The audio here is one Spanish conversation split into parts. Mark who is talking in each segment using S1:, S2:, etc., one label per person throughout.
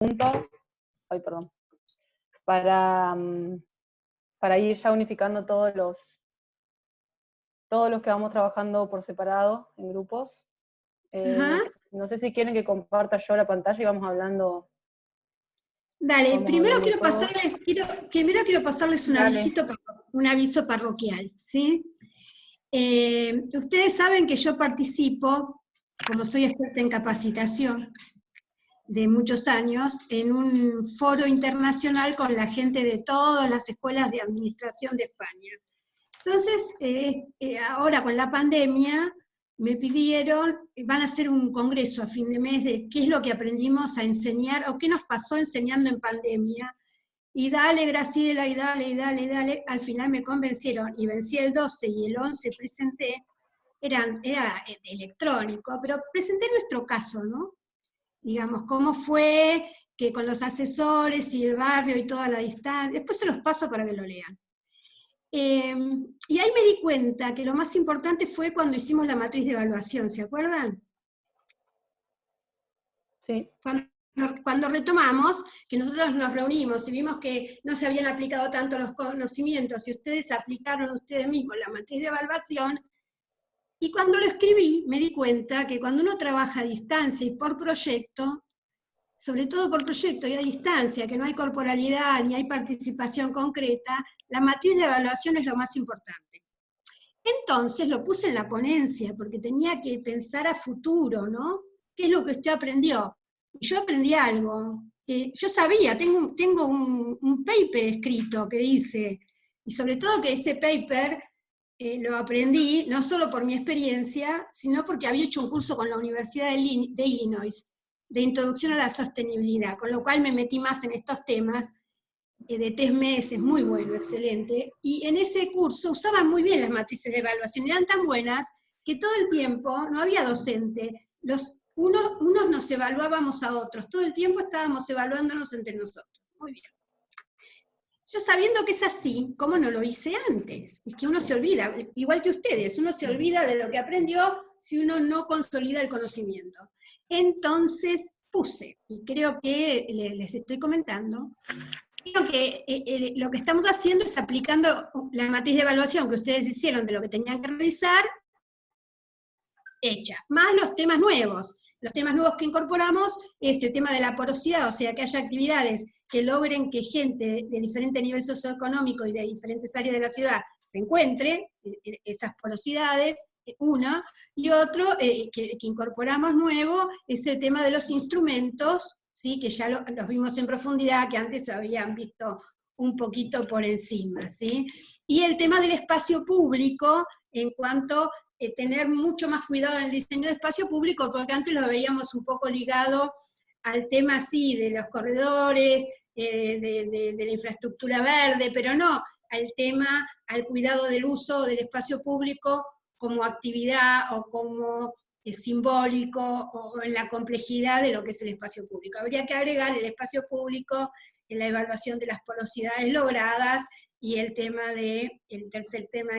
S1: ay, perdón, para ir ya unificando todos los que vamos trabajando por separado, en grupos. No sé si quieren que comparta yo la pantalla y vamos hablando.
S2: Dale, primero quiero
S1: todo.
S2: pasarles un aviso parroquial, ¿sí? Ustedes saben que yo participo, como soy experta en capacitación de muchos años, en un foro internacional con la gente de todas las escuelas de administración de España. Entonces, ahora con la pandemia, me pidieron, van a hacer un congreso a fin de mes de qué es lo que aprendimos a enseñar, o qué nos pasó enseñando en pandemia, y dale, Graciela, y dale, al final me convencieron, y vencí el 12 y el 11 presenté, era electrónico, pero presenté nuestro caso, ¿no? Digamos, cómo fue que con los asesores y el barrio y toda la distancia, después se los paso para que lo lean. Y ahí me di cuenta que lo más importante fue cuando hicimos la matriz de evaluación, ¿se acuerdan?
S1: Sí.
S2: Cuando retomamos, que nosotros nos reunimos y vimos que no se habían aplicado tanto los conocimientos y ustedes aplicaron ustedes mismos la matriz de evaluación, y cuando lo escribí me di cuenta que cuando uno trabaja a distancia y por proyecto, sobre todo por proyecto y a distancia, que no hay corporalidad ni hay participación concreta, la matriz de evaluación es lo más importante. Entonces lo puse en la ponencia, porque tenía que pensar a futuro, ¿no? ¿Qué es lo que usted aprendió? Y yo aprendí algo, que yo sabía, tengo un paper escrito que dice, y sobre todo que ese paper lo aprendí no solo por mi experiencia, sino porque había hecho un curso con la Universidad de Illinois, de Introducción a la Sostenibilidad, con lo cual me metí más en estos temas, de 3 meses, muy bueno, excelente, y en ese curso usaban muy bien las matrices de evaluación, eran tan buenas que todo el tiempo no había docente, unos nos evaluábamos a otros, todo el tiempo estábamos evaluándonos entre nosotros. Muy bien. Yo sabiendo que es así, ¿cómo no lo hice antes? Es que uno se olvida, igual que ustedes, uno se olvida de lo que aprendió si uno no consolida el conocimiento. Entonces puse, y creo que les estoy comentando, creo que lo que estamos haciendo es aplicando la matriz de evaluación que ustedes hicieron de lo que tenían que realizar, hecha, más los temas nuevos. Los temas nuevos que incorporamos es el tema de la porosidad, o sea, que haya actividades que logren que gente de diferente nivel socioeconómico y de diferentes áreas de la ciudad se encuentre, esas porosidades, uno, y otro que incorporamos nuevo es el tema de los instrumentos, ¿sí? Que ya los vimos en profundidad, que antes se habían visto un poquito por encima, ¿sí? Y el tema del espacio público, en cuanto tener mucho más cuidado en el diseño de espacio público, porque antes lo veíamos un poco ligado al tema así de los corredores, de la infraestructura verde, pero no al tema, al cuidado del uso del espacio público como actividad o como simbólico o en la complejidad de lo que es el espacio público. Habría que agregar el espacio público en la evaluación de las porosidades logradas y el tercer tema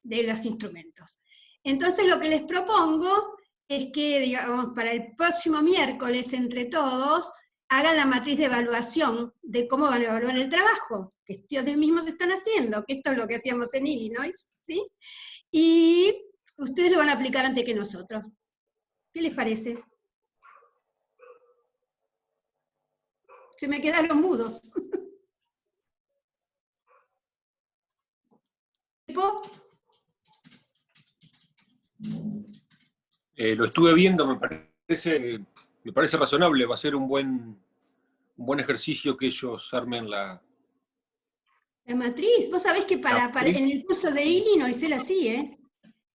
S2: de los instrumentos. Entonces lo que les propongo es que, digamos, para el próximo miércoles, entre todos, hagan la matriz de evaluación de cómo van a evaluar el trabajo, que ustedes mismos están haciendo, que esto es lo que hacíamos en Illinois, ¿sí? Y ustedes lo van a aplicar antes que nosotros. ¿Qué les parece? Se me quedaron mudos.
S3: Lo estuve viendo, me parece razonable, va a ser un buen ejercicio que ellos armen la
S2: matriz. Vos sabés que en el curso de Illinois era así, ¿eh?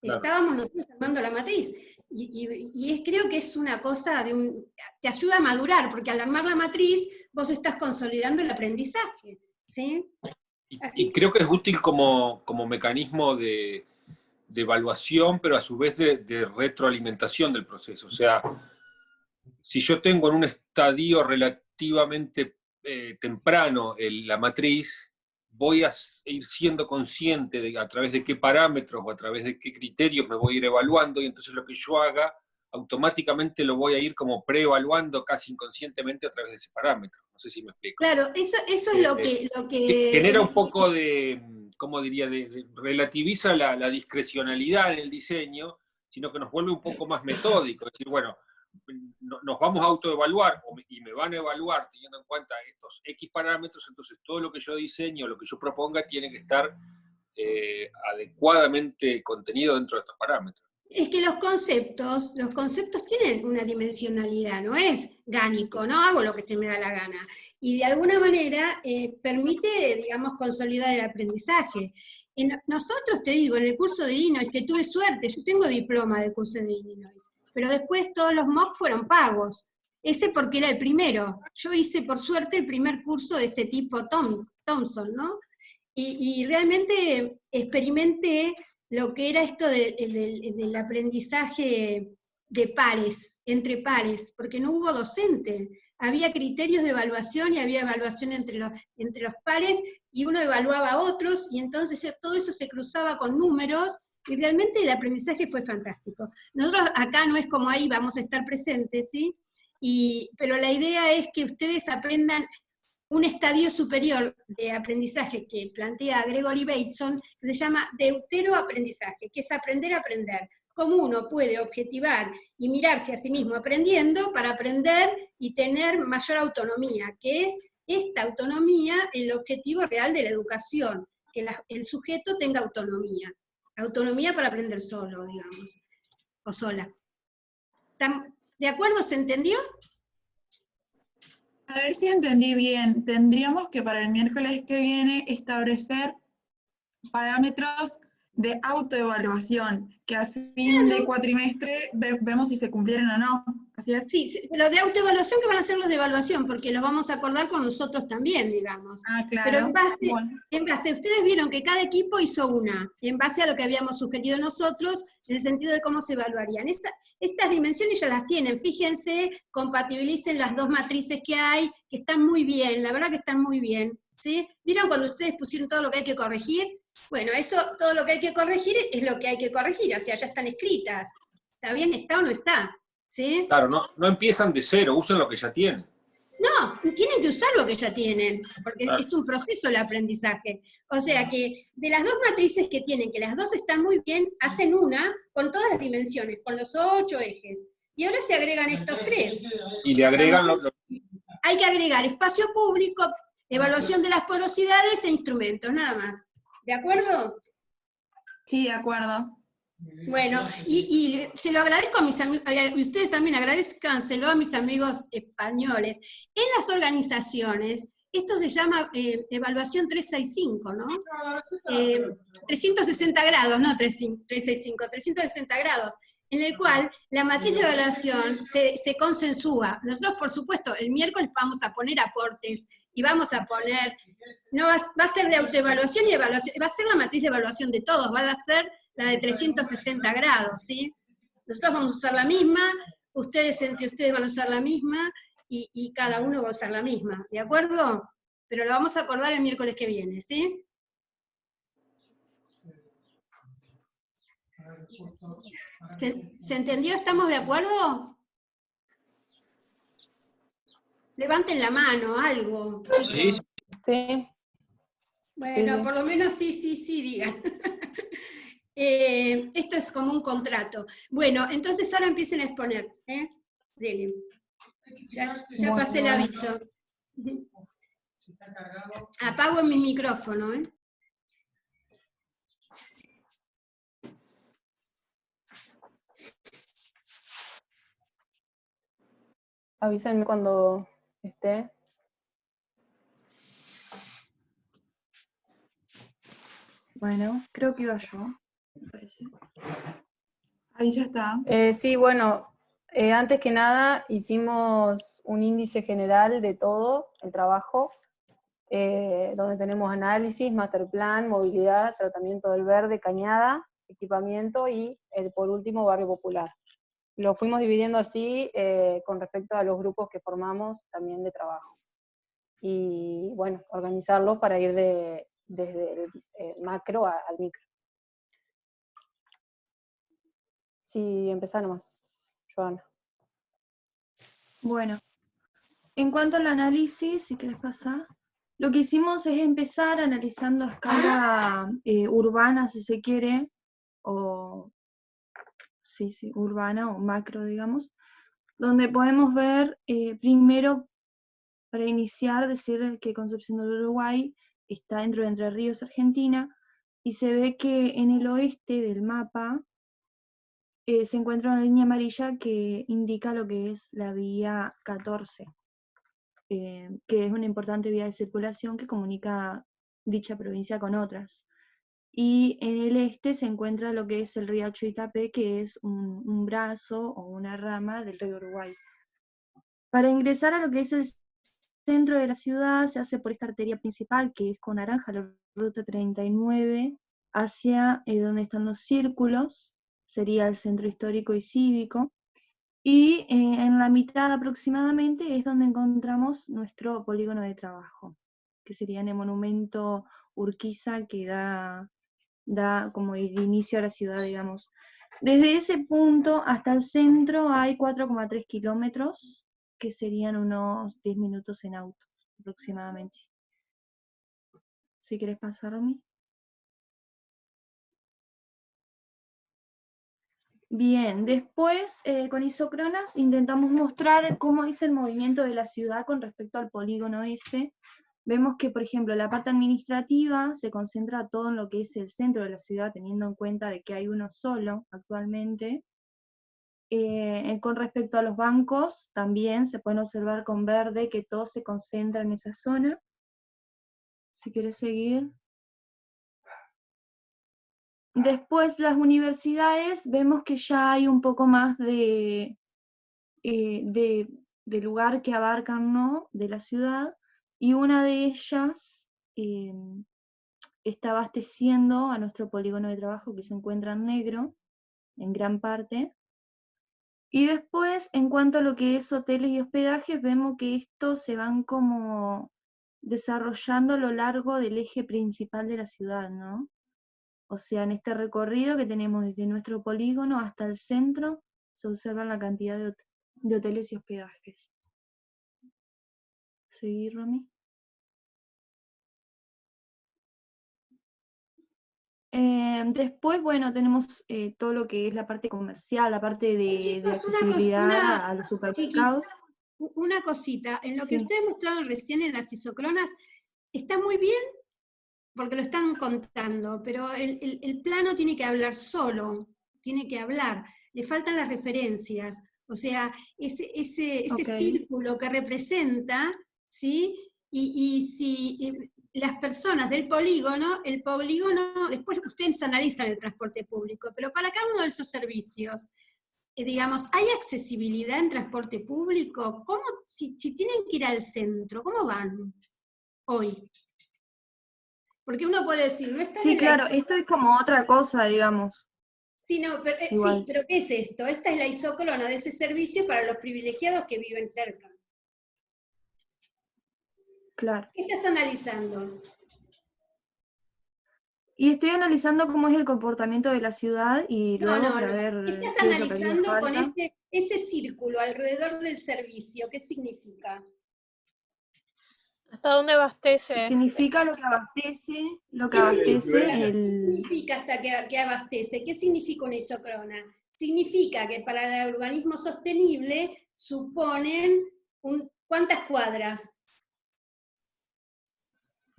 S3: Claro.
S2: Estábamos nosotros armando la matriz. Creo que es una cosa te ayuda a madurar, porque al armar la matriz vos estás consolidando el aprendizaje, ¿sí?
S3: Y creo que es útil como mecanismo de evaluación, pero a su vez de retroalimentación del proceso. O sea, si yo tengo en un estadio relativamente temprano la matriz, voy a ir siendo consciente a través de qué parámetros o a través de qué criterios me voy a ir evaluando, y entonces lo que yo haga automáticamente lo voy a ir como preevaluando casi inconscientemente a través de ese parámetro. No sé si me explico.
S2: Claro, eso es lo que
S3: genera un poco de, ¿cómo diría?, relativiza la discrecionalidad en el diseño, sino que nos vuelve un poco más metódico. Es decir, bueno, nos vamos a autoevaluar y me van a evaluar teniendo en cuenta estos X parámetros, entonces todo lo que yo diseño, lo que yo proponga, tiene que estar adecuadamente contenido dentro de estos parámetros.
S2: Es que los conceptos tienen una dimensionalidad, no es gánico, no hago lo que se me da la gana. Y de alguna manera permite, digamos, consolidar el aprendizaje. Nosotros, te digo, en el curso de Illinois, que tuve suerte, yo tengo diploma del curso de Illinois, pero después todos los MOOC fueron pagos. Ese porque era el primero. Yo hice, por suerte, el primer curso de este tipo Thompson, ¿no? Y realmente experimenté lo que era esto del aprendizaje de pares, entre pares, porque no hubo docente. Había criterios de evaluación y había evaluación entre los pares, y uno evaluaba a otros, y entonces todo eso se cruzaba con números, y realmente el aprendizaje fue fantástico. Nosotros acá no es como ahí vamos a estar presentes, ¿sí? Pero la idea es que ustedes aprendan un estadio superior de aprendizaje que plantea Gregory Bateson, que se llama deuteroaprendizaje, que es aprender a aprender. Cómo uno puede objetivar y mirarse a sí mismo aprendiendo para aprender y tener mayor autonomía, que es esta autonomía el objetivo real de la educación, que el sujeto tenga autonomía. Autonomía para aprender solo, digamos, o sola. ¿De acuerdo? ¿Se entendió?
S4: A ver si entendí bien. Tendríamos que para el miércoles que viene establecer parámetros de autoevaluación, que al fin de cuatrimestre vemos si se cumplieron o no. ¿Así es?
S2: Sí, los de autoevaluación que van a ser los de evaluación, porque los vamos a acordar con nosotros también, digamos.
S4: Ah, claro.
S2: Pero en base, ustedes vieron que cada equipo hizo una, en base a lo que habíamos sugerido nosotros, en el sentido de cómo se evaluarían. Estas dimensiones ya las tienen, fíjense, compatibilicen las dos matrices que hay, que están muy bien, la verdad que están muy bien, ¿sí? ¿Vieron cuando ustedes pusieron todo lo que hay que corregir? Bueno, eso, todo lo que hay que corregir es lo que hay que corregir, o sea, ya están escritas. ¿Está bien? ¿Está o no está? ¿Sí?
S3: Claro, no empiezan de cero, usan lo que ya tienen.
S2: No, tienen que usar lo que ya tienen, porque es un proceso el aprendizaje. O sea que de las dos matrices que tienen, que las dos están muy bien, hacen una con todas las dimensiones, con los 8 ejes. Y ahora se agregan estos 3.
S3: Y le agregan
S2: Hay que agregar espacio público, evaluación de las porosidades e instrumentos, nada más. ¿De acuerdo?
S4: Sí, de acuerdo.
S2: Bueno, y se lo agradezco a mis amigos, y ustedes también agradezcanselo a mis amigos españoles. En las organizaciones, esto se llama evaluación 365, ¿no? 360 grados, no 365, 360 grados, en el cual la matriz de evaluación se consensúa. Nosotros, por supuesto, el miércoles vamos a poner aportes, y vamos a poner, no va a ser de autoevaluación y evaluación, va a ser la matriz de evaluación de todos, va a ser la de 360 grados, ¿sí? Nosotros vamos a usar la misma, ustedes entre ustedes van a usar la misma, y cada uno va a usar la misma, ¿de acuerdo? Pero lo vamos a acordar el miércoles que viene, ¿sí? ¿Se entendió? ¿Estamos de acuerdo? Levanten la mano, algo.
S3: Sí.
S1: Sí.
S2: Bueno,
S1: Sí.
S2: por lo menos sí, digan. Esto es como un contrato. Bueno, entonces ahora empiecen a exponer. Dele. Ya pasé el aviso. Apago mi micrófono.
S1: Avísenme cuando esté.
S4: Bueno, creo que iba yo, me parece. Ahí ya está.
S1: Sí, bueno, antes que nada hicimos un índice general de todo el trabajo, donde tenemos análisis, master plan, movilidad, tratamiento del verde, cañada, equipamiento y, por último, barrio popular. Lo fuimos dividiendo así con respecto a los grupos que formamos también de trabajo. Y bueno, organizarlos para ir desde el macro al micro. Sí, empezá nomás. Joana.
S5: Bueno, en cuanto al análisis, si querés pasar, lo que hicimos es empezar analizando a escala urbana, si se quiere, o sí, urbana o macro, digamos, donde podemos ver primero, para iniciar, decir que Concepción del Uruguay está dentro de Entre Ríos, Argentina, y se ve que en el oeste del mapa se encuentra una línea amarilla que indica lo que es la vía 14, que es una importante vía de circulación que comunica dicha provincia con otras. Y en el este se encuentra lo que es el Riacho Itapé, que es un brazo o una rama del río Uruguay. Para ingresar a lo que es el centro de la ciudad se hace por esta arteria principal, que es con naranja, la ruta 39, hacia donde están los círculos, sería el centro histórico y cívico, y en la mitad aproximadamente es donde encontramos nuestro polígono de trabajo, que sería en el monumento Urquiza, que da como el inicio a la ciudad, digamos. Desde ese punto hasta el centro hay 4,3 kilómetros, que serían unos 10 minutos en auto, aproximadamente. Si querés pasar, Romy. Bien, después con isócronas intentamos mostrar cómo es el movimiento de la ciudad con respecto al polígono ese. Vemos que, por ejemplo, la parte administrativa se concentra todo en lo que es el centro de la ciudad, teniendo en cuenta de que hay uno solo actualmente. Con respecto a los bancos, también se pueden observar con verde que todo se concentra en esa zona. Si querés seguir. Después las universidades, vemos que ya hay un poco más de lugar que abarcan, ¿no?, de la ciudad, y una de ellas está abasteciendo a nuestro polígono de trabajo, que se encuentra en negro, en gran parte. Y después, en cuanto a lo que es hoteles y hospedajes, vemos que estos se van como desarrollando a lo largo del eje principal de la ciudad, ¿no? O sea, en este recorrido que tenemos desde nuestro polígono hasta el centro, se observa la cantidad de hoteles y hospedajes. ¿Seguí, Romy? Después, bueno, tenemos todo lo que es la parte comercial, la parte de accesibilidad a los supermercados.
S2: Chiquis, una cosita, en lo que
S5: Sí.
S2: ustedes mostraron recién en las isócronas, está muy bien porque lo están contando, pero el plano tiene que hablar solo, tiene que hablar, le faltan las referencias, o sea, ese
S5: Ok.
S2: círculo que representa, ¿sí? Y si las personas del polígono, el polígono, después ustedes analizan el transporte público, pero para cada uno de esos servicios, digamos, ¿hay accesibilidad en transporte público? ¿Cómo, si tienen que ir al centro, cómo van hoy? Porque uno puede decir, no está
S5: Sí,
S2: en
S5: claro, esto es como otra cosa, digamos.
S2: Sí, no, pero,
S5: Igual.
S2: sí, pero ¿qué es esto? Esta es la isócrona de ese servicio para los privilegiados que viven cerca.
S5: Claro.
S2: ¿Qué estás analizando?
S5: Y estoy analizando cómo es el comportamiento de la ciudad y
S2: No,
S5: luego
S2: no,
S5: para
S2: no.
S5: ver
S2: ¿Qué estás
S5: qué es lo que haría
S2: analizando con
S5: falta.
S2: ese círculo alrededor del servicio? ¿Qué significa?
S6: ¿Hasta dónde abastece?
S5: Significa lo que abastece,
S2: ¿Qué
S5: el...
S2: significa hasta que abastece? ¿Qué significa una isócrona? Significa que para el urbanismo sostenible suponen ¿cuántas cuadras?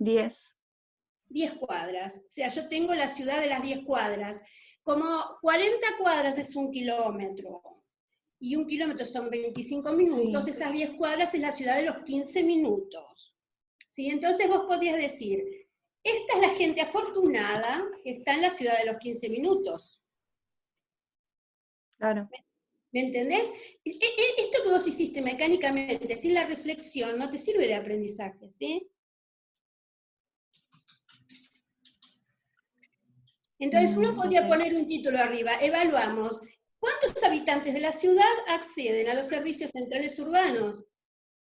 S5: 10.
S2: 10 cuadras. O sea, yo tengo la ciudad de las 10 cuadras. Como 40 cuadras es 1 kilómetro, y 1 kilómetro son 25 minutos,
S5: Sí.
S2: esas 10 cuadras es la ciudad de los 15 minutos. ¿Sí? Entonces vos podrías decir, esta es la gente afortunada que está en la ciudad de los 15 minutos.
S5: Claro.
S2: ¿Me entendés? Esto que vos hiciste mecánicamente, sin la reflexión, no te sirve de aprendizaje, ¿sí? Entonces uno podría
S5: Ok.
S2: poner un título arriba, evaluamos, ¿cuántos habitantes de la ciudad acceden a los servicios centrales urbanos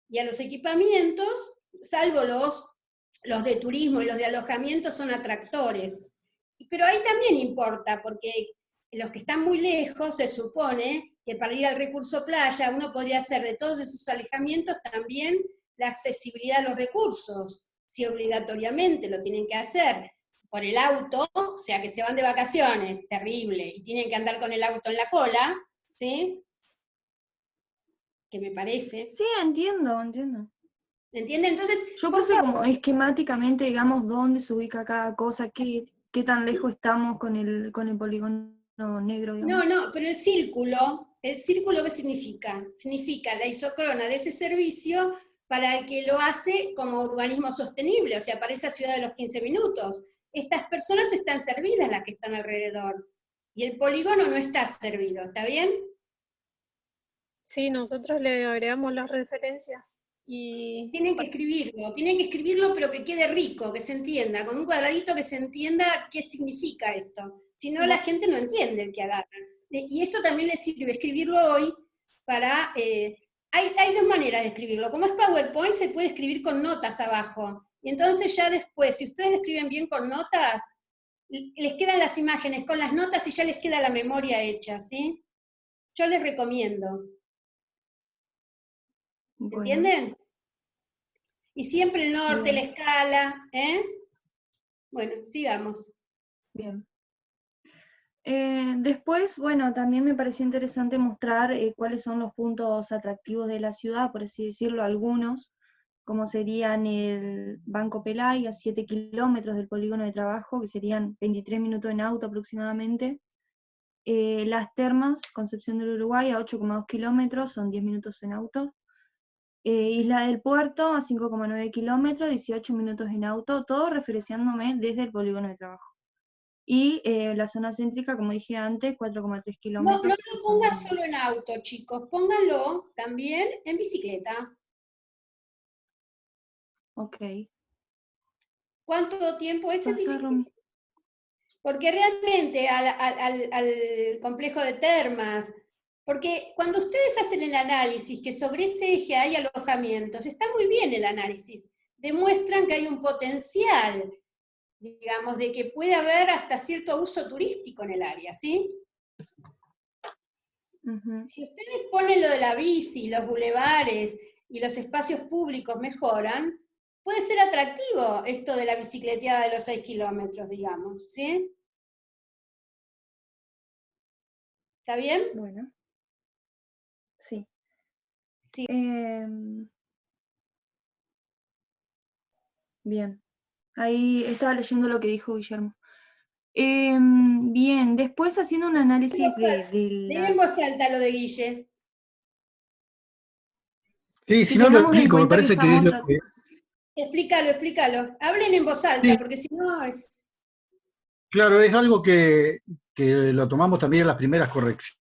S2: y a los equipamientos, salvo los de turismo y los de alojamiento son atractores? Pero ahí también importa, porque los que están muy lejos, se supone que para ir al recurso playa uno podría hacer de todos esos alejamientos también la accesibilidad a los recursos, si obligatoriamente lo tienen que hacer por el auto, o sea que se van de vacaciones, terrible, y tienen que andar con el auto en la cola, ¿sí? Que me parece.
S5: Sí, entiendo.
S2: ¿Entienden? Entonces,
S5: Yo
S2: por
S5: puse como
S2: favor,
S5: esquemáticamente, digamos, dónde se ubica cada cosa, qué tan lejos estamos con el polígono negro, digamos.
S2: no, pero ¿el círculo qué significa? Significa la isócrona de ese servicio para el que lo hace como urbanismo sostenible, o sea, para esa ciudad de los 15 minutos. Estas personas están servidas, las que están alrededor, y el polígono no está servido, ¿está bien?
S6: Sí, nosotros le agregamos las referencias y
S2: Tienen que escribirlo, pero que quede rico, que se entienda, con un cuadradito que se entienda qué significa esto. Si no, la gente no entiende el que agarran. Y eso también les sirve, escribirlo hoy para... hay dos maneras de escribirlo. Como es PowerPoint, se puede escribir con notas abajo. Y entonces ya después, si ustedes lo escriben bien con notas, les quedan las imágenes con las notas y ya les queda la memoria hecha, ¿sí? Yo les recomiendo.
S5: Bueno,
S2: ¿Entienden? Y siempre el norte, la
S5: bien.
S2: escala, ¿eh? Bueno, sigamos.
S5: Bien. Después, bueno, también me pareció interesante mostrar cuáles son los puntos atractivos de la ciudad, por así decirlo, algunos, como serían el Banco Pelay, a 7 kilómetros del polígono de trabajo, que serían 23 minutos en auto aproximadamente. Las Termas, Concepción del Uruguay, a 8,2 kilómetros, son 10 minutos en auto. Isla del Puerto, a 5,9 kilómetros, 18 minutos en auto, todo referenciándome desde el polígono de trabajo. Y la zona céntrica, como dije antes, 4,3
S2: No
S5: kilómetros.
S2: lo pongan solo en auto, chicos, pónganlo también en bicicleta.
S5: Ok.
S2: ¿Cuánto tiempo es en
S5: Pasa,
S2: bicicleta?
S5: Romy.
S2: Porque realmente al complejo de termas, porque cuando ustedes hacen el análisis, que sobre ese eje hay alojamientos, está muy bien el análisis, demuestran que hay un potencial, digamos, de que puede haber hasta cierto uso turístico en el área, ¿sí?
S5: Ujú.
S2: Si ustedes ponen lo de la bici, los bulevares y los espacios públicos mejoran, puede ser atractivo esto de la bicicleteada de los 6 kilómetros, digamos, ¿sí? ¿Está bien?
S5: Bueno, sí.
S2: Sí.
S5: Bien. Ahí estaba leyendo lo que dijo Guillermo. Bien, después haciendo un análisis de
S2: Leí
S5: la...
S2: en voz alta lo de Guille.
S7: Sí,
S5: Si
S7: si no lo
S5: tenemos en
S7: explico, me
S5: cuenta que
S7: parece que es
S5: estamos...
S7: lo que...
S2: Explícalo. Hablen en voz alta,
S7: Sí,
S2: porque si no es...
S7: claro, es algo que lo tomamos también en las primeras correcciones,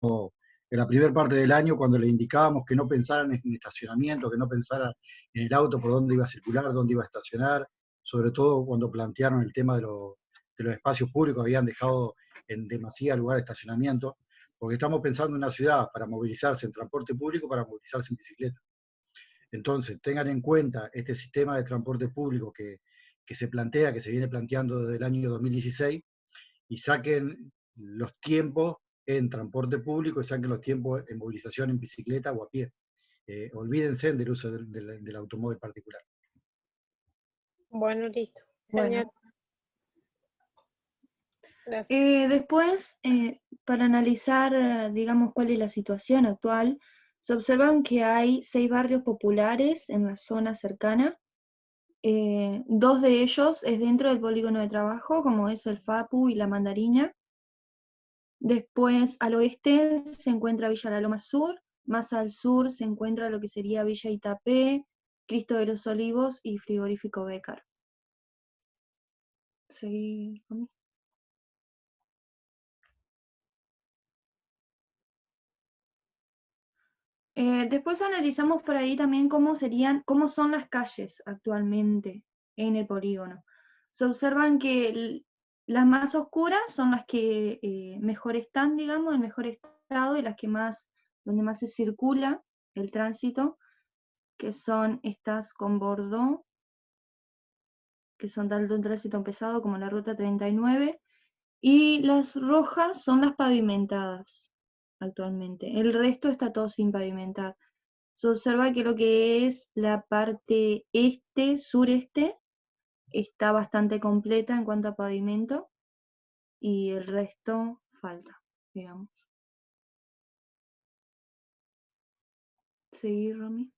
S7: en la primera parte del año, cuando le indicábamos que no pensaran en estacionamiento, que no pensaran en el auto, por dónde iba a circular, dónde iba a estacionar, sobre todo cuando plantearon el tema de los espacios públicos, habían dejado en demasía lugar de estacionamiento, porque estamos pensando en una ciudad para movilizarse en transporte público, para movilizarse en bicicleta. Entonces, tengan en cuenta este sistema de transporte público que se plantea, que se viene planteando desde el año 2016, y saquen los tiempos en transporte público y saquen los tiempos en movilización en bicicleta o a pie. Olvídense del uso del automóvil particular.
S6: bueno, listo.
S5: Bueno.
S6: Genial. Gracias.
S5: Después, para analizar, digamos, cuál es la situación actual, se observan que hay 6 barrios populares en la zona cercana. 2 de ellos es dentro del polígono de trabajo, como es el Fapu y la Mandarina. Después, al oeste se encuentra Villa La Loma Sur, más al sur se encuentra lo que sería Villa Itapé, Cristo de los Olivos y Frigorífico Bécar. Seguí conmigo. Después analizamos por ahí también cómo son las calles actualmente en el polígono. Se observan que las más oscuras son las que mejor están, digamos, en mejor estado, y las que donde más se circula el tránsito, que son estas con bordó, que son tanto un tránsito pesado como la ruta 39, Y las rojas son las pavimentadas actualmente. El resto está todo sin pavimentar. Se observa que lo que es la parte este, sureste, está bastante completa en cuanto a pavimento y el resto falta, digamos. ¿Seguí, Romy?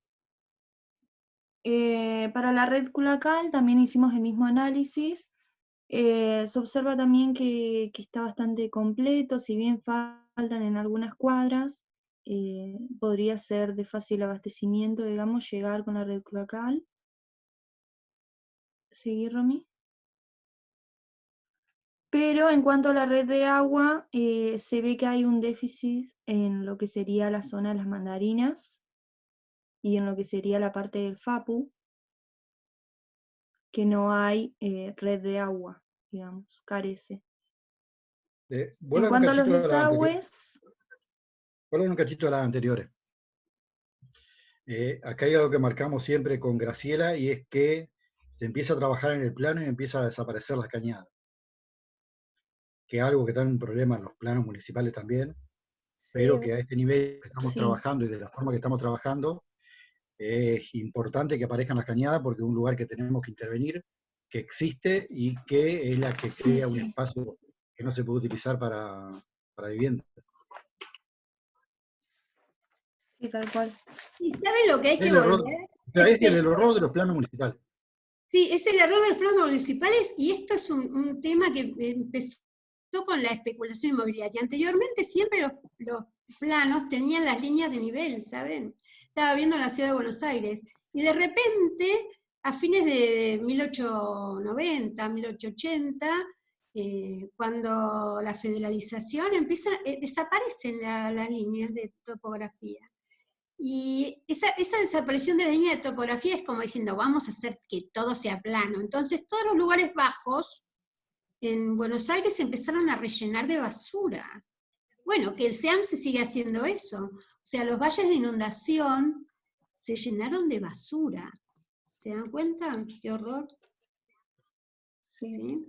S5: Para la red Culacal también hicimos el mismo análisis. Se observa también que está bastante completo, si bien faltan en algunas cuadras, podría ser de fácil abastecimiento, digamos, llegar con la red Culacal. ¿Seguí, Romy? Pero en cuanto a la red de agua, se ve que hay un déficit en lo que sería la zona de las mandarinas y en lo que sería la parte del FAPU, que no hay red de agua, digamos, carece. En
S7: Vuelvan un
S5: cuanto a los
S7: cachito a la anterior.
S5: desagües,
S7: Vuelvan un cachito a las anteriores. Acá hay algo que marcamos siempre con Graciela y es que se empieza a trabajar en el plano y empieza a desaparecer las cañadas. Que es algo que está en un problema en los planos municipales también, pero que a este nivel que estamos
S5: sí.
S7: trabajando y de la forma que estamos trabajando, es importante que aparezcan las cañadas porque es un lugar que tenemos que intervenir, que existe y que es la que
S5: Sí,
S7: crea un
S5: sí.
S7: espacio que no se puede utilizar para vivienda.
S5: Sí, tal cual.
S2: ¿Y saben lo que hay que
S7: El error,
S2: volver?
S7: o sea, es el error de los planos municipales.
S2: Sí, es el error de los planos municipales y esto es un tema que empezó con la especulación inmobiliaria. Anteriormente siempre los planos tenían las líneas de nivel, ¿saben? Estaba viendo en la ciudad de Buenos Aires y de repente, a fines de 1890, 1880, cuando la federalización empieza, desaparecen las líneas de topografía. Y esa desaparición de la línea de topografía es como diciendo, vamos a hacer que todo sea plano. Entonces todos los lugares bajos en Buenos Aires se empezaron a rellenar de basura. Bueno, que el SEAM se sigue haciendo eso. O sea, los valles de inundación se llenaron de basura. ¿Se dan cuenta? ¡Qué horror!
S5: Sí.
S2: ¿Sí?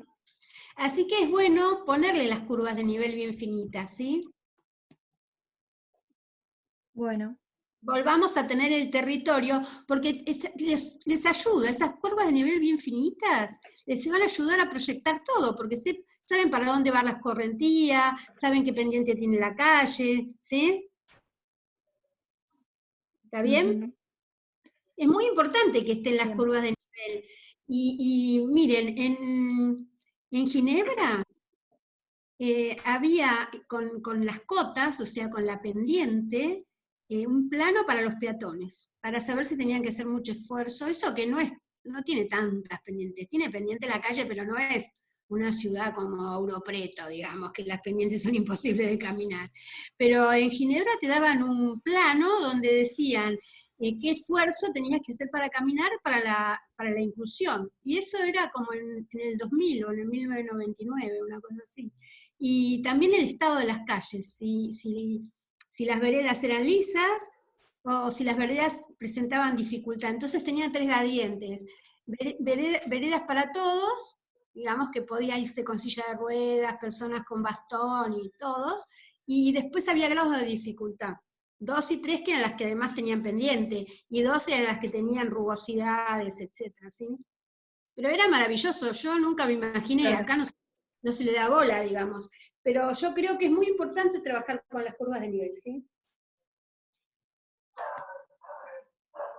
S2: Así que es bueno ponerle las curvas de nivel bien finitas, ¿sí?
S5: Bueno.
S2: Volvamos a tener el territorio, porque les ayuda, esas curvas de nivel bien finitas, les van a ayudar a proyectar todo, porque saben para dónde van las correntías, saben qué pendiente tiene la calle, ¿sí? ¿Está bien?
S5: Uh-huh.
S2: Es muy importante que estén las
S5: Bien.
S2: curvas de nivel. Y miren, en Ginebra había con las cotas, o sea, con la pendiente, un plano para los peatones, para saber si tenían que hacer mucho esfuerzo. Eso que no tiene tantas pendientes, tiene pendiente la calle, pero no es una ciudad como Europreto, digamos, que las pendientes son imposibles de caminar. Pero en Ginebra te daban un plano donde decían qué esfuerzo tenías que hacer para caminar para la inclusión. Y eso era como en el 2000 o en el 1999, una cosa así. Y también el estado de las calles, si las veredas eran lisas o si las veredas presentaban dificultad. Entonces tenían 3 gradientes. Veredas para todos, digamos que podía irse con silla de ruedas, personas con bastón y todos, y después había grados de dificultad. 2 y 3 que eran las que además tenían pendiente, y 2 eran las que tenían rugosidades, etcétera, ¿sí? Pero era maravilloso, yo nunca me imaginé,
S5: Claro.
S2: acá no se le da bola, digamos, pero yo creo que es muy importante trabajar con las curvas de nivel, ¿sí?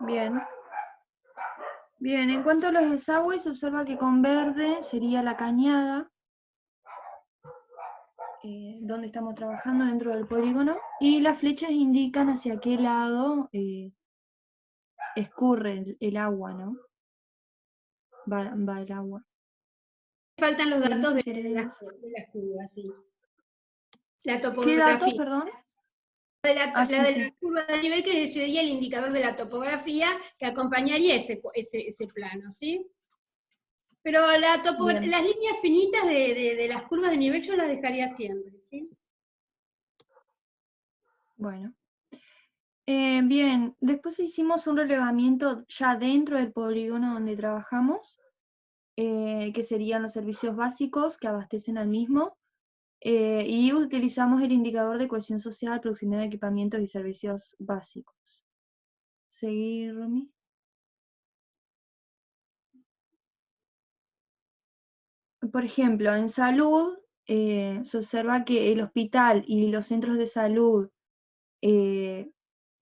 S5: Bien. Bien, en cuanto a los desagües, se observa que con verde sería la cañada, donde estamos trabajando dentro del polígono, y las flechas indican hacia qué lado escurre el agua, ¿no? Va el agua.
S2: Faltan los datos
S5: Sí,
S2: de las curvas, sí. La
S5: ¿Qué
S2: topografía.
S5: datos, perdón?
S2: La
S5: Sí,
S2: de
S5: sí.
S2: la curva de nivel, que sería el indicador de la topografía que acompañaría ese plano, ¿sí? Pero
S5: Bien.
S2: las líneas finitas de las curvas de nivel yo las dejaría siempre, ¿sí?
S5: Bueno. Bien, después hicimos un relevamiento ya dentro del polígono donde trabajamos, que serían los servicios básicos que abastecen al mismo, Y utilizamos el indicador de cohesión social, proximidad de equipamientos y servicios básicos. ¿Seguir, Romy? Por ejemplo, en salud se observa que el hospital y los centros de salud de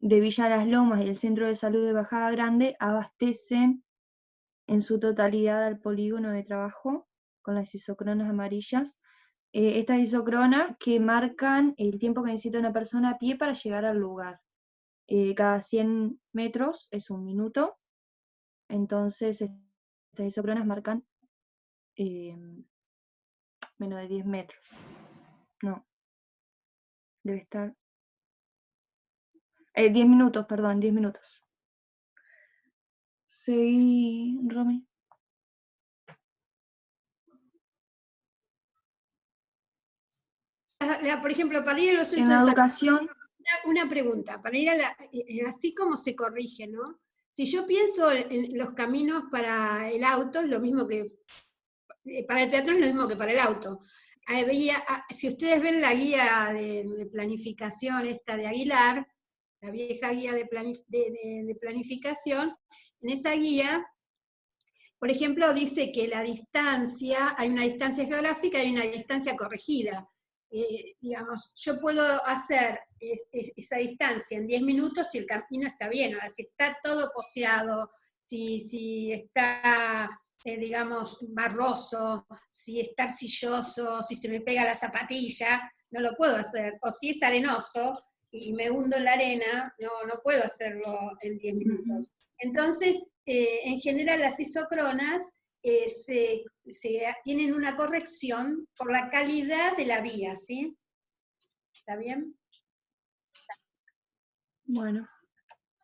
S5: Villa Las Lomas y el Centro de Salud de Bajada Grande abastecen en su totalidad al polígono de trabajo con las isócronas amarillas. Estas isócronas que marcan el tiempo que necesita una persona a pie para llegar al lugar. Cada 100 metros es 1 minuto, entonces estas isócronas marcan menos de 10 metros. No, debe estar... 10 minutos, perdón, 10 minutos. Seguí, Romy.
S2: Por ejemplo, para ir a los
S5: En
S2: centros
S5: la
S2: de salud,
S5: educación,
S2: una pregunta, para ir a así como se corrige, ¿no? Si yo pienso en los caminos para el auto, lo mismo que, para el peatón es lo mismo que para el auto. Si ustedes ven la guía de planificación esta de Aguilar, la vieja guía de planificación, en esa guía, por ejemplo, dice que la distancia, hay una distancia geográfica y hay una distancia corregida. Digamos, yo puedo hacer esa distancia en 10 minutos si el camino está bien. Ahora, si está todo poseado, si está, digamos, barroso, si está arcilloso, si se me pega la zapatilla, no lo puedo hacer. O si es arenoso y me hundo en la arena, no puedo hacerlo en 10 minutos. Entonces, en general las isócronas tienen una corrección por la calidad de la vía, ¿sí? ¿Está bien?
S5: bueno,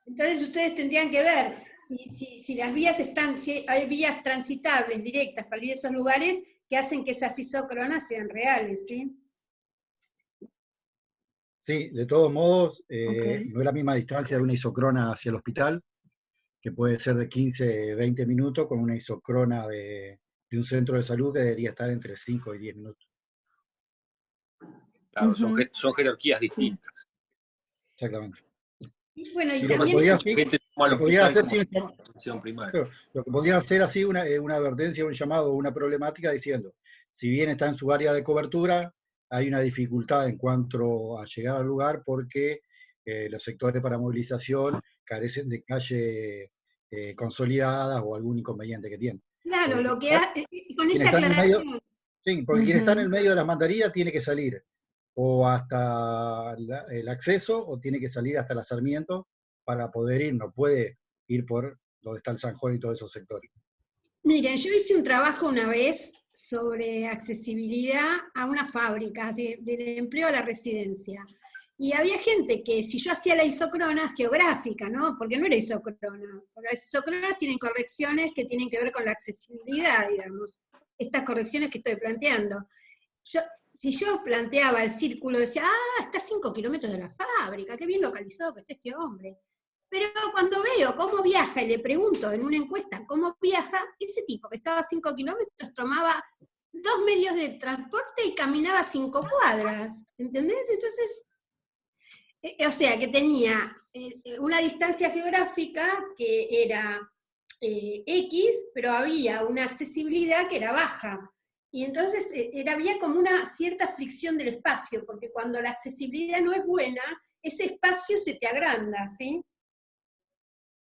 S2: Entonces ustedes tendrían que ver si las vías si hay vías transitables, directas para ir a esos lugares que hacen que esas isócronas sean reales, ¿sí?
S7: Sí, de todos modos,
S5: ok.
S7: no es la misma distancia de una isócrona hacia el hospital, que puede ser de 15, 20 minutos, con una isócrona de un centro de salud que debería estar entre 5 y 10 minutos.
S3: Claro, son jerarquías distintas.
S7: Exactamente.
S2: Y bueno, y
S7: Y lo que
S2: también...
S7: podría hacer,
S3: Gente toma al
S7: lo podría
S3: hospital
S7: hacer
S3: como
S7: sin
S3: atención primaria.
S7: lo que podría hacer así una advertencia, un llamado, una problemática diciendo, si bien está en su área de cobertura, hay una dificultad en cuanto a llegar al lugar porque los sectores para movilización carecen de calle consolidadas o algún inconveniente que tienen.
S2: Claro,
S7: Porque
S2: lo que con
S7: quien
S2: esa
S7: está en el medio,
S2: aclaración...
S7: sí, porque quien está en el medio de las mandarinas tiene que salir o hasta el acceso o tiene que salir hasta la Sarmiento para poder ir, no puede ir por donde está el San Juan y todos esos sectores.
S2: Miren, yo hice un trabajo una vez sobre accesibilidad a una fábrica, del empleo a la residencia. Y había gente que, si yo hacía la isócrona geográfica, ¿no? Porque no era isócrona, porque las isócronas tienen correcciones que tienen que ver con la accesibilidad, digamos, estas correcciones que estoy planteando. Si yo planteaba el círculo, decía, está a 5 kilómetros de la fábrica, qué bien localizado que está este hombre. Pero cuando veo cómo viaja y le pregunto en una encuesta cómo viaja, ese tipo que estaba a 5 kilómetros tomaba 2 medios de transporte y caminaba 5 cuadras, ¿entendés? Entonces, o sea, que tenía una distancia geográfica que era X, pero había una accesibilidad que era baja. Y entonces había como una cierta fricción del espacio, porque cuando la accesibilidad no es buena, ese espacio se te agranda, ¿sí?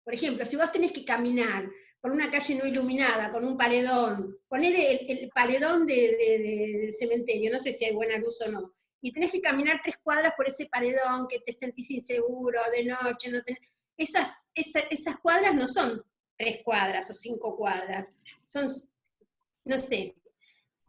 S2: Por ejemplo, si vos tenés que caminar por una calle no iluminada, con un paredón, poner el paredón del cementerio, no sé si hay buena luz o no, y tenés que caminar 3 cuadras por ese paredón, que te sentís inseguro, de noche, esas cuadras no son 3 cuadras o 5 cuadras, son, no sé,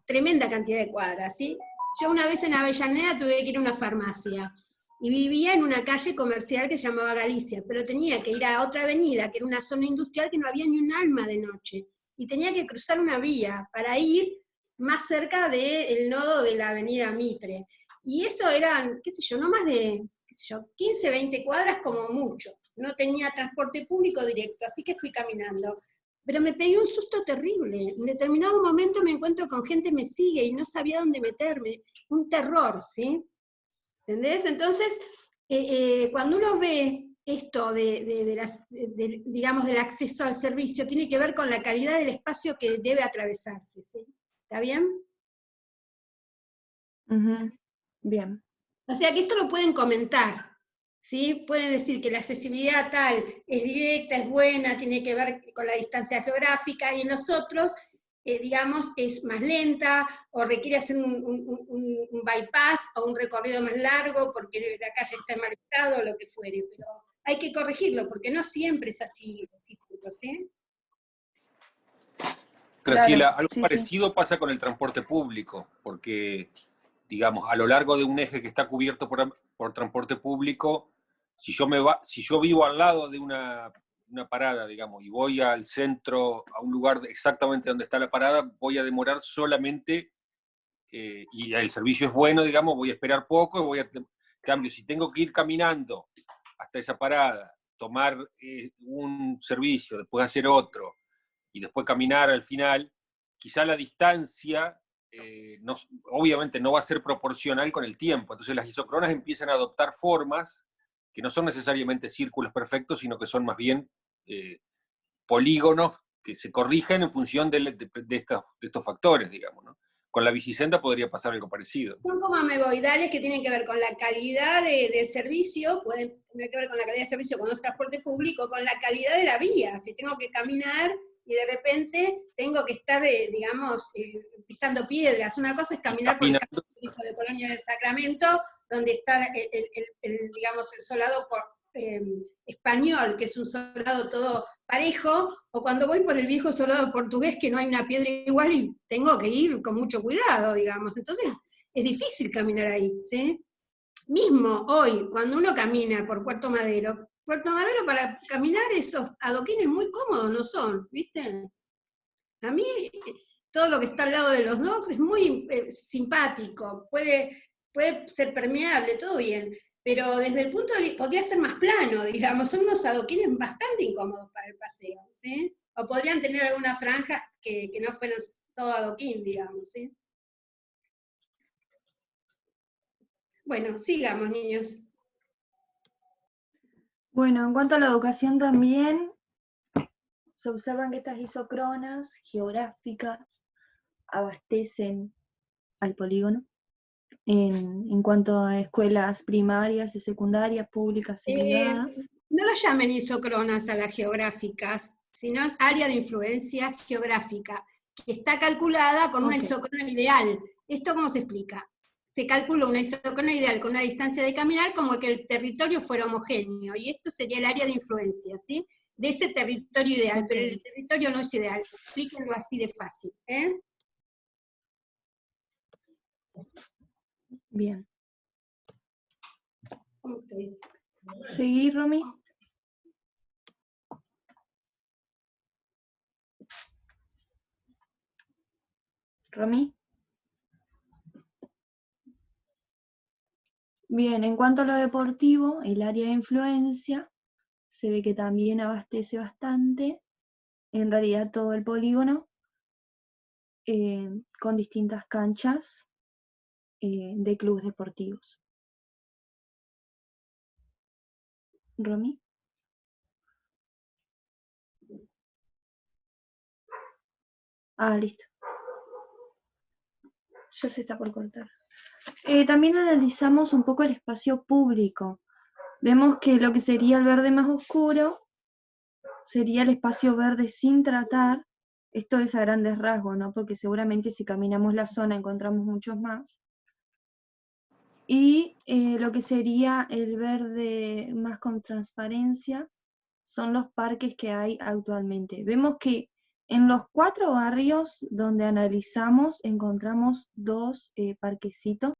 S2: tremenda cantidad de cuadras, ¿sí? Yo una vez en Avellaneda tuve que ir a una farmacia, y vivía en una calle comercial que se llamaba Galicia, pero tenía que ir a otra avenida, que era una zona industrial que no había ni un alma de noche, y tenía que cruzar una vía para ir más cerca del nodo de la avenida Mitre. Y eso eran, qué sé yo, no más de, 15, 20 cuadras como mucho. No tenía transporte público directo, así que fui caminando. pero me pegué un susto terrible. En determinado momento me encuentro con gente que me sigue y no sabía dónde meterme. Un terror, ¿sí? ¿Entendés? Entonces, cuando uno ve esto digamos, del acceso al servicio, tiene que ver con la calidad del espacio que debe atravesarse, ¿sí? ¿Está bien?
S5: Bien.
S2: O sea que esto lo pueden comentar, ¿sí? Pueden decir que la accesibilidad tal es directa, es buena, tiene que ver con la distancia geográfica, y en los otros, digamos, es más lenta, o requiere hacer un bypass, o un recorrido más largo, porque la calle está en mal estado, o lo que fuere, pero hay que corregirlo, porque no siempre es así, ¿sí?
S3: Graciela,
S5: Claro,
S3: algo
S5: sí, sí.
S3: parecido pasa con el transporte público, porque, digamos, a lo largo de un eje que está cubierto por transporte público, si yo vivo al lado de una parada, digamos, y voy al centro, a un lugar exactamente donde está la parada, voy a demorar solamente, y el servicio es bueno, digamos, voy a esperar poco, cambio, si tengo que ir caminando hasta esa parada, tomar un servicio, después hacer otro, y después caminar al final, quizá la distancia obviamente no va a ser proporcional con el tiempo. Entonces las isocronas empiezan a adoptar formas que no son necesariamente círculos perfectos, sino que son más bien polígonos que se corrigen en función de estos factores, digamos, ¿no? Con la bicisenda podría pasar algo parecido.
S2: Son como amegoidales que tienen que ver con la calidad del servicio, pueden tener que ver con la calidad de servicio cuando es transporte público, con la calidad de la vía. Si tengo que caminar y de repente tengo que estar, digamos, pisando piedras. Una cosa es caminar por el camino de Colonia del Sacramento, donde está digamos, el solado español, que es un solado todo parejo, o cuando voy por el viejo solado portugués, que no hay una piedra igual y tengo que ir con mucho cuidado, digamos. Entonces, es difícil caminar ahí, ¿sí? Mismo hoy, cuando uno camina por Puerto Madero para caminar esos adoquines muy cómodos no son, ¿viste? A mí, todo lo que está al lado de los docks es muy simpático, puede ser permeable, todo bien, pero desde el punto de vista, podría ser más plano, digamos, son unos adoquines bastante incómodos para el paseo, ¿sí? O podrían tener alguna franja que no fueran todo adoquín, digamos, ¿sí? Bueno, sigamos, niños.
S5: Bueno, en cuanto a la educación también, se observan que estas isócronas geográficas abastecen al polígono en cuanto a escuelas primarias y secundarias, públicas y privadas.
S2: No las llamen isócronas a las geográficas, sino área de influencia geográfica, que está calculada con una isócrona ideal. ¿Esto cómo se explica? Se calcula una isócrona ideal con una distancia de caminar como que el territorio fuera homogéneo, y esto sería el área de influencia, ¿sí? De ese territorio ideal, pero el territorio no es ideal. Explíquenlo así de fácil, ¿eh?
S5: Bien.
S2: Okay.
S5: ¿Seguí, Romy? ¿Romy? Bien, en cuanto a lo deportivo, el área de influencia se ve que también abastece bastante, en realidad todo el polígono, con distintas canchas de clubes deportivos. ¿Romy? Ah, listo. Ya se está por cortar. También analizamos un poco el espacio público. Vemos que lo que sería el verde más oscuro sería el espacio verde sin tratar. Esto es a grandes rasgos, ¿no? Porque seguramente si caminamos la zona encontramos muchos más. Y lo que sería el verde más con transparencia son los parques que hay actualmente. Vemos que en los 4 barrios donde analizamos encontramos 2 parquecitos